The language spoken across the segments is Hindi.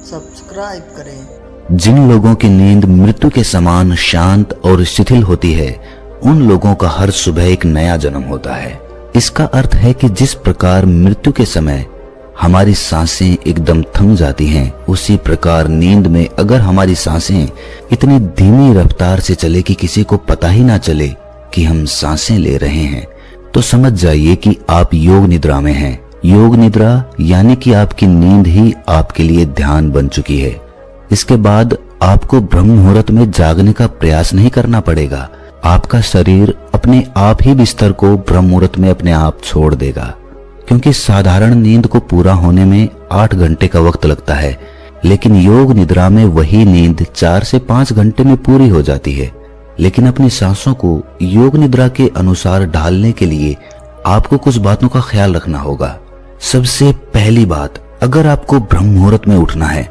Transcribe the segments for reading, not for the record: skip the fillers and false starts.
सब्सक्राइब करें। जिन लोगों की नींद मृत्यु के समान शांत और शिथिल होती है, उन लोगों का हर सुबह एक नया जन्म होता है। इसका अर्थ है कि जिस प्रकार मृत्यु के समय हमारी सांसें एकदम थम जाती हैं, उसी प्रकार नींद में अगर हमारी सांसें इतनी धीमी रफ्तार से चले कि किसी को पता ही ना चले कि हम सांसें ले रहे हैं, तो समझ जाइए कि आप योग निद्रा में हैं। योग निद्रा यानी कि आपकी नींद ही आपके लिए ध्यान बन चुकी है। इसके बाद आपको ब्रह्म मुहूर्त में जागने का प्रयास नहीं करना पड़ेगा। आपका शरीर अपने आप ही बिस्तर को ब्रह्म मुहूर्त में अपने आप छोड़ देगा, क्योंकि साधारण नींद को पूरा होने में 8 घंटे का वक्त लगता है, लेकिन योग निद्रा में वही नींद 4 से 5 घंटे में पूरी हो जाती है। लेकिन अपनी सांसों को योग निद्रा के अनुसार ढालने के लिए आपको कुछ बातों का ख्याल रखना होगा। सबसे पहली बात, अगर आपको ब्रह्म मुहूर्त में उठना है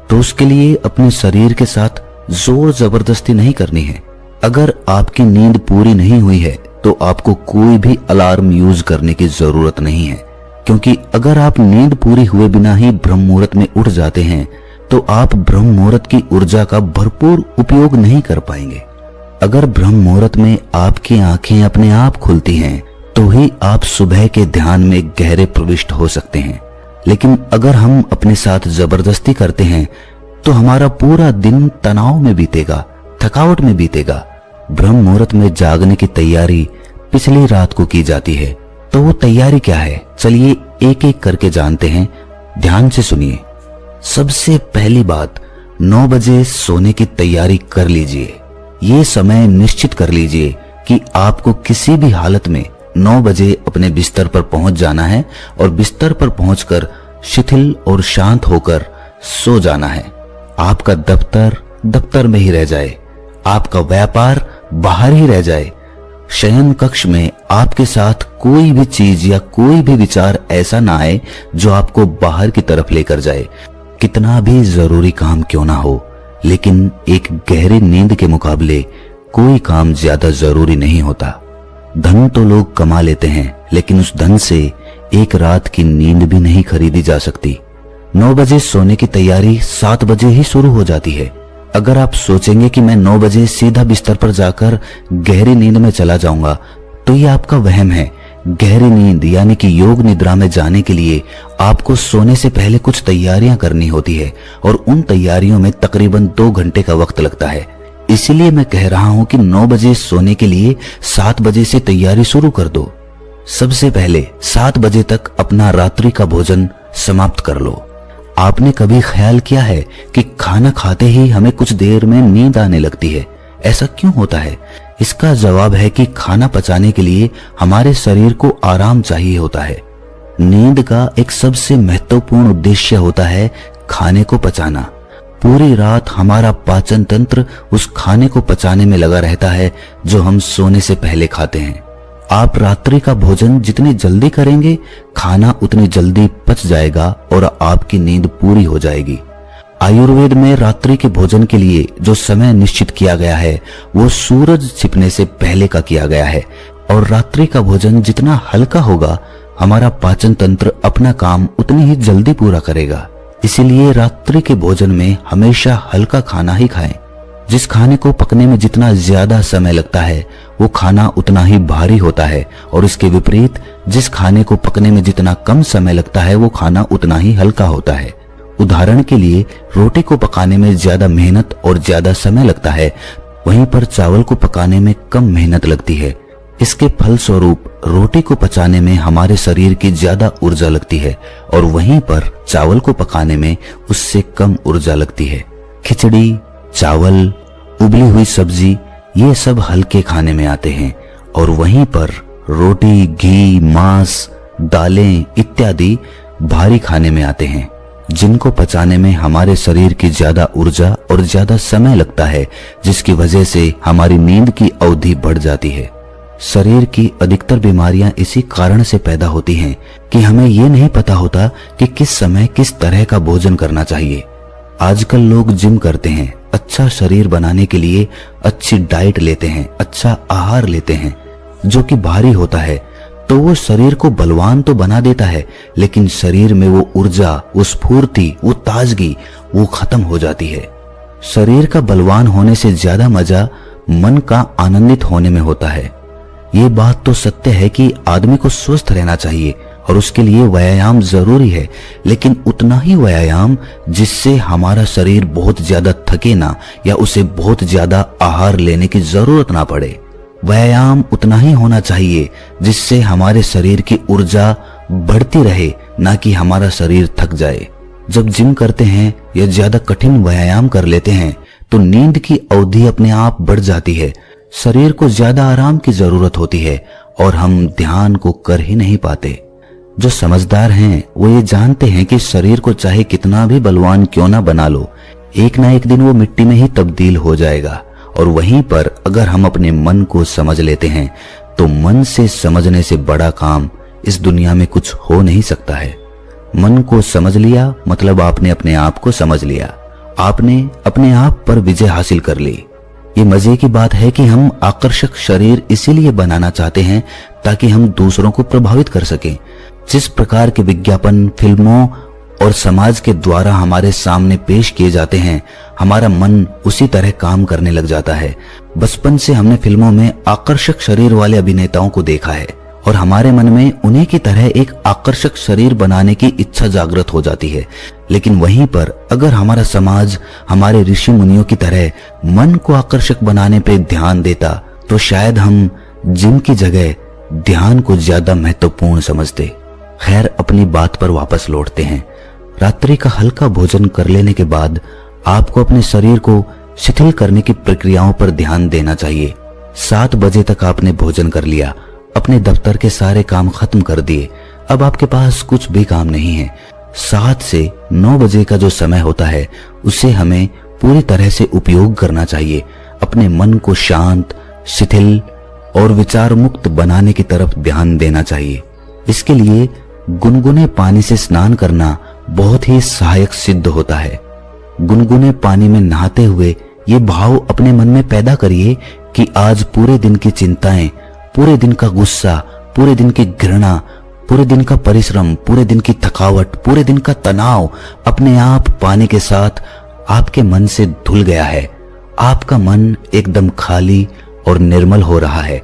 तो उसके लिए अपने शरीर के साथ जोर जबरदस्ती नहीं करनी है। अगर आपकी नींद पूरी नहीं हुई है तो आपको कोई भी अलार्म यूज करने की जरूरत नहीं है, क्योंकि अगर आप नींद पूरी हुए बिना ही ब्रह्म मुहूर्त में उठ जाते हैं तो आप ब्रह्म मुहूर्त की ऊर्जा का भरपूर उपयोग नहीं कर पाएंगे। अगर ब्रह्म मुहूर्त में आपकी आंखें अपने आप खुलती हैं तो ही आप सुबह के ध्यान में गहरे प्रविष्ट हो सकते हैं। लेकिन अगर हम अपने साथ जबरदस्ती करते हैं तो हमारा पूरा दिन तनाव में बीतेगा, थकावट में बीतेगा। ब्रह्म मुहूर्त में जागने की तैयारी पिछली रात को की जाती है, तो वो तैयारी क्या है, चलिए एक एक करके जानते हैं। ध्यान से सुनिए। सबसे पहली बात, 9 बजे सोने की तैयारी कर लीजिए। ये समय निश्चित कर लीजिए कि आपको किसी भी हालत में 9 बजे अपने बिस्तर पर पहुंच जाना है और बिस्तर पर पहुंचकर शिथिल और शांत होकर सो जाना है। आपका दफ्तर दफ्तर में ही रह जाए, आपका व्यापार बाहर ही रह जाए। शयन कक्ष में आपके साथ कोई भी चीज या कोई भी विचार ऐसा ना आए जो आपको बाहर की तरफ लेकर जाए। कितना भी जरूरी काम क्यों ना हो, लेकिन एक गहरी नींद के मुकाबले कोई काम ज्यादा जरूरी नहीं होता। धन तो लोग कमा लेते हैं, लेकिन उस धन से एक रात की नींद भी नहीं खरीदी जा सकती। 9 बजे सोने की तैयारी 7 बजे ही शुरू हो जाती है। अगर आप सोचेंगे कि मैं 9 बजे सीधा बिस्तर पर जाकर गहरी नींद में चला जाऊंगा, तो ये आपका वहम है। गहरी नींद यानी कि योग निद्रा में जाने के लिए आपको सोने से पहले कुछ तैयारियां करनी होती है और उन तैयारियों में तकरीबन 2 घंटे का वक्त लगता है। इसीलिए मैं कह रहा हूं कि 9 बजे सोने के लिए 7 बजे से तैयारी शुरू कर दो। सबसे पहले 7 बजे तक अपना रात्रि का भोजन समाप्त कर लो। आपने कभी ख्याल किया है कि खाना खाते ही हमें कुछ देर में नींद आने लगती है? ऐसा क्यों होता है? इसका जवाब है कि खाना पचाने के लिए हमारे शरीर को आराम चाहिए होता है। नींद का एक सबसे महत्वपूर्ण उद्देश्य होता है खाने को पचाना। पूरी रात हमारा पाचन तंत्र उस खाने को पचाने में लगा रहता है जो हम सोने से पहले खाते हैं। आप रात्रि का भोजन जितनी जल्दी करेंगे, खाना उतनी जल्दी पच जाएगा और आपकी नींद पूरी हो जाएगी। आयुर्वेद में रात्रि के भोजन के लिए जो समय निश्चित किया गया है वो सूरज छिपने से पहले का किया गया है, और रात्रि का भोजन जितना हल्का होगा, हमारा पाचन तंत्र अपना काम उतनी ही जल्दी पूरा करेगा। इसीलिए रात्रि के भोजन में हमेशा हल्का खाना ही खाएं। जिस खाने को पकने में जितना ज्यादा समय लगता है वो खाना उतना ही भारी होता है, और इसके विपरीत जिस खाने को पकने में जितना कम समय लगता है वो खाना उतना ही हल्का होता है। उदाहरण के लिए, रोटी को पकाने में ज्यादा मेहनत और ज्यादा समय लगता है, वहीं पर चावल को पकाने में कम मेहनत लगती है। इसके फलस्वरूप रोटी को पचाने में हमारे शरीर की ज्यादा ऊर्जा लगती है और वहीं पर चावल को पकाने में उससे कम ऊर्जा लगती है। खिचड़ी, चावल, उबली हुई सब्जी, ये सब हल्के खाने में आते हैं, और वहीं पर रोटी, घी, मांस, दालें इत्यादि भारी खाने में आते हैं, जिनको पचाने में हमारे शरीर की ज्यादा ऊर्जा और ज्यादा समय लगता है, जिसकी वजह से हमारी नींद की अवधि बढ़ जाती है। शरीर की अधिकतर बीमारियां इसी कारण से पैदा होती हैं कि हमें ये नहीं पता होता कि किस समय किस तरह का भोजन करना चाहिए। आजकल लोग जिम करते हैं, अच्छा शरीर बनाने के लिए अच्छी डाइट लेते हैं, अच्छा आहार लेते हैं, जो कि भारी होता है, तो वो शरीर को बलवान तो बना देता है, लेकिन शरीर में वो ऊर्जा, वो स्फूर्ति, वो ताजगी वो खत्म हो जाती है। शरीर का बलवान होने से ज्यादा मजा मन का आनंदित होने में होता है। ये बात तो सत्य है कि आदमी को स्वस्थ रहना चाहिए और उसके लिए व्यायाम जरूरी है, लेकिन उतना ही व्यायाम जिससे हमारा शरीर बहुत ज्यादा थके ना या उसे बहुत ज्यादा आहार लेने की जरूरत ना पड़े। व्यायाम उतना ही होना चाहिए जिससे हमारे शरीर की ऊर्जा बढ़ती रहे, ना कि हमारा शरीर थक जाए। जब जिम करते हैं या ज्यादा कठिन व्यायाम कर लेते हैं तो नींद की अवधि अपने आप बढ़ जाती है। शरीर को ज्यादा आराम की जरूरत होती है और हम ध्यान को कर ही नहीं पाते। जो समझदार हैं वो ये जानते हैं कि शरीर को चाहे कितना भी बलवान क्यों ना बना लो, एक ना एक दिन वो मिट्टी में ही तब्दील हो जाएगा। और वहीं पर अगर हम अपने मन को समझ लेते हैं तो मन से समझने से बड़ा काम इस दुनिया में कुछ हो नहीं सकता है। मन को समझ लिया मतलब आपने अपने आप को समझ लिया, आपने अपने आप पर विजय हासिल कर ली। ये मजे की बात है कि हम आकर्षक शरीर इसीलिए बनाना चाहते हैं ताकि हम दूसरों को प्रभावित कर सकें। जिस प्रकार के विज्ञापन फिल्मों और समाज के द्वारा हमारे सामने पेश किए जाते हैं, हमारा मन उसी तरह काम करने लग जाता है। बचपन से हमने फिल्मों में आकर्षक शरीर वाले अभिनेताओं को देखा है और हमारे मन में उन्हीं की तरह एक आकर्षक शरीर बनाने की इच्छा जागृत हो जाती है। लेकिन वहीं पर अगर हमारा समाज हमारे ऋषि मुनियों की तरह मन को आकर्षक बनाने पे ध्यान देता तो शायद हम जिम की जगह ध्यान को ज्यादा महत्वपूर्ण समझते। खैर, अपनी बात पर वापस लौटते हैं। रात्रि का हल्का भोजन कर लेने के बाद आपको अपने शरीर को शिथिल करने की प्रक्रियाओं पर ध्यान देना चाहिए। 7 बजे तक आपने भोजन कर लिया, अपने दफ्तर के सारे काम खत्म कर दिए, अब आपके पास कुछ भी काम नहीं है। 7 से 9 बजे का जो समय होता है उसे हमें पूरी तरह से उपयोग करना चाहिए। अपने मन को शांत, शिथिल और विचार मुक्त बनाने की तरफ ध्यान देना चाहिए। इसके लिए गुनगुने पानी से स्नान करना बहुत ही सहायक सिद्ध होता है। गुनगुने पानी में नहाते हुए ये भाव अपने मन में पैदा करिए कि आज पूरे दिन की चिंताएं, पूरे दिन का गुस्सा, पूरे दिन की घृणा, पूरे दिन का परिश्रम, पूरे दिन की थकावट, पूरे दिन का तनाव अपने आप पानी के साथ आपके मन से धुल गया है। आपका मन एकदम खाली और निर्मल हो रहा है।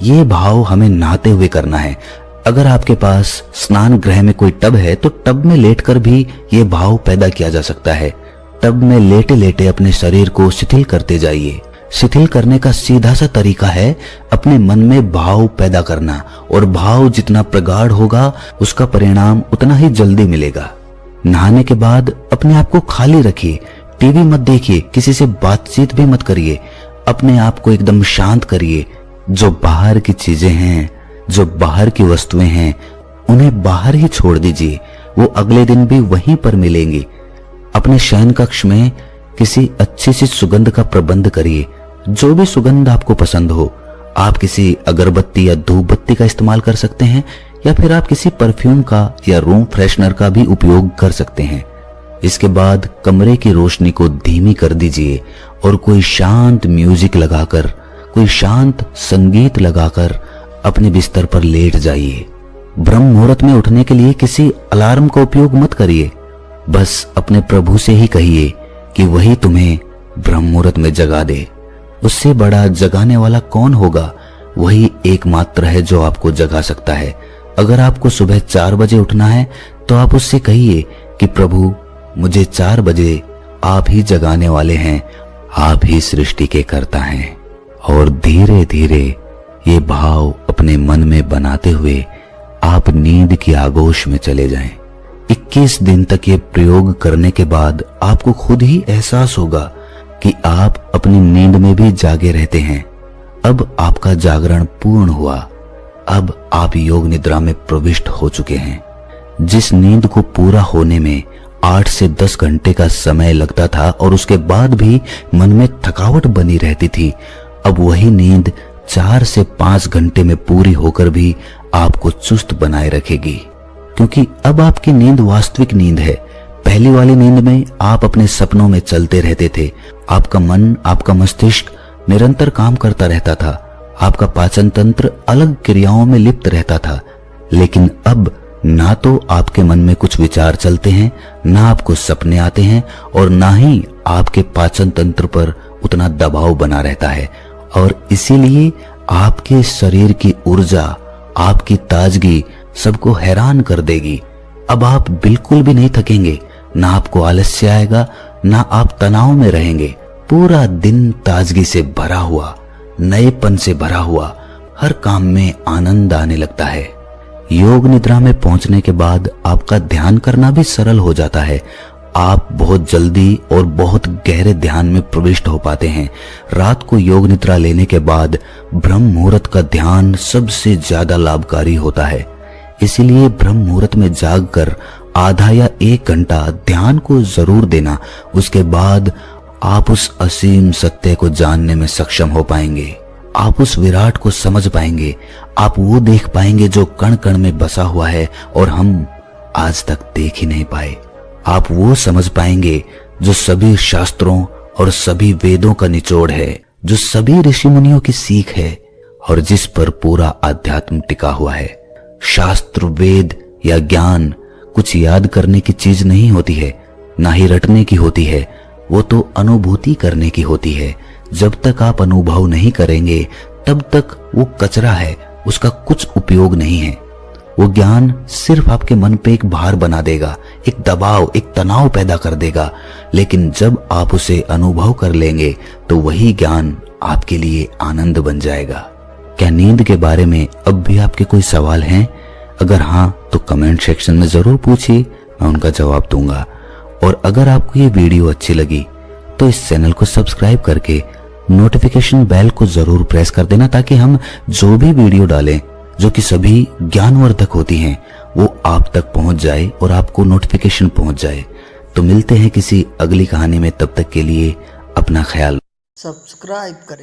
ये भाव हमें नहाते हुए करना है। अगर आपके पास स्नान गृह में कोई टब है तो टब में लेटकर भी ये भाव पैदा किया जा सकता है। टब में लेटे लेटे अपने शरीर को शिथिल करते जाइए। शिथिल करने का सीधा सा तरीका है अपने मन में भाव पैदा करना, और भाव जितना प्रगाढ़ होगा उसका परिणाम उतना ही जल्दी मिलेगा। नहाने के बाद अपने आप को खाली रखिए, टीवी मत देखिए, किसी से बातचीत भी मत करिए, अपने आप को एकदम शांत करिए। जो बाहर की चीजें हैं, जो बाहर की वस्तुएं हैं, उन्हें बाहर ही छोड़ दीजिए, वो अगले दिन भी वहीं पर मिलेंगी। अपने शयन कक्ष में किसी अच्छी सी सुगंध का प्रबंध करिए, जो भी सुगंध आपको पसंद हो। आप किसी अगरबत्ती या धूप बत्ती का इस्तेमाल कर सकते हैं या फिर आप किसी परफ्यूम का या रूम फ्रेशनर का भी उपयोग कर सकते हैं। इसके बाद कमरे की रोशनी को धीमी कर दीजिए और कोई शांत म्यूजिक लगाकर, कोई शांत संगीत लगाकर अपने बिस्तर पर लेट जाइए। ब्रह्म मुहूर्त में उठने के लिए किसी अलार्म का उपयोग मत करिए, बस अपने प्रभु से ही कहिए कि वही तुम्हें ब्रह्म मुहूर्त में जगा दे। उससे बड़ा जगाने वाला कौन होगा? वही एकमात्र है जो आपको जगा सकता है। अगर आपको सुबह 4 बजे उठना है तो आप उससे कहिए कि प्रभु, मुझे 4 बजे आप ही जगाने वाले हैं, आप ही सृष्टि के कर्ता हैं। और धीरे धीरे ये भाव अपने मन में बनाते हुए आप नींद की आगोश में चले जाएं। 21 दिन तक ये प्रयोग करने के बाद आपको खुद ही एहसास होगा कि आप अपनी नींद में भी जागे रहते हैं। अब आपका जागरण पूर्ण हुआ। अब आप योग निद्रा में प्रविष्ट हो चुके हैं। जिस नींद को पूरा होने में 8 से 10 घंटे का समय लगता था और उसके बाद भी मन में थकावट बनी रहती थी, अब वही नींद 4 से 5 घंटे में पूरी होकर भी आपको चुस्त बनाए रखेगी, क्योंकि अब आपकी नींद वास्तविक नींद है। पहली वाली नींद में आप अपने सपनों में चलते रहते थे। आपका मन, आपका मस्तिष्क निरंतर काम करता रहता था। आपका पाचन तंत्र अलग क्रियाओं में लिप्त रहता था। लेकिन अब ना तो आपके मन में कुछ विचार चलते हैं, ना आपको सपने आते हैं और ना ही आपके पाचन तंत्र पर उतना दबाव बना रहता है। और इसीलिए आपके शरीर की ऊर्जा, आपकी ताजगी सबको हैरान कर देगी। अब आप बिल्कुल भी नहीं थकेंगे, ना आपको आलस्य आएगा, ना आप तनाव में रहेंगे। पूरा दिन ताजगी से भरा हुआ, नएपन से भरा हुआ, हर काम में आनंद आने लगता है। योग निद्रा में पहुंचने के बाद आपका ध्यान करना भी सरल हो जाता है। आप बहुत जल्दी और बहुत गहरे ध्यान में प्रविष्ट हो पाते हैं। रात को योग निद्रा लेने के बाद ब्रह्म मुहूर्त का ध्यान सबसे ज्यादा लाभकारी होता है। इसीलिए ब्रह्म मुहूर्त में जागकर आधा या 1 घंटा ध्यान को जरूर देना। उसके बाद आप उस असीम सत्य को जानने में सक्षम हो पाएंगे। आप उस विराट को समझ पाएंगे। आप वो देख पाएंगे जो कण कण में बसा हुआ है और हम आज तक देख ही नहीं पाए। आप वो समझ पाएंगे जो सभी शास्त्रों और सभी वेदों का निचोड़ है, जो सभी ऋषि मुनियों की सीख है और जिस पर पूरा अध्यात्म टिका हुआ है। शास्त्र, वेद या ज्ञान कुछ याद करने की चीज नहीं होती है, ना ही रटने की होती है। वो तो अनुभूति करने की होती है। जब तक आप अनुभव नहीं करेंगे तब तक वो कचरा है, उसका कुछ उपयोग नहीं है। वो ज्ञान सिर्फ आपके मन पे एक भार बना देगा, एक दबाव, एक तनाव पैदा कर देगा। लेकिन जब आप उसे अनुभव कर लेंगे तो वही ज्ञान आपके लिए आनंद बन जाएगा। क्या नींद के बारे में अब भी आपके कोई सवाल हैं? अगर हाँ तो कमेंट सेक्शन में जरूर पूछिए, मैं उनका जवाब दूंगा। और अगर आपको ये वीडियो अच्छी लगी तो इस चैनल को सब्सक्राइब करके नोटिफिकेशन बेल को जरूर प्रेस कर देना, ताकि हम जो भी वीडियो डालें जो कि सभी ज्ञानवर्धक होती हैं वो आप तक पहुंच जाए और आपको नोटिफिकेशन पहुंच जाए। तो मिलते हैं किसी अगली कहानी में, तब तक के लिए अपना ख्याल। सब्सक्राइब करें।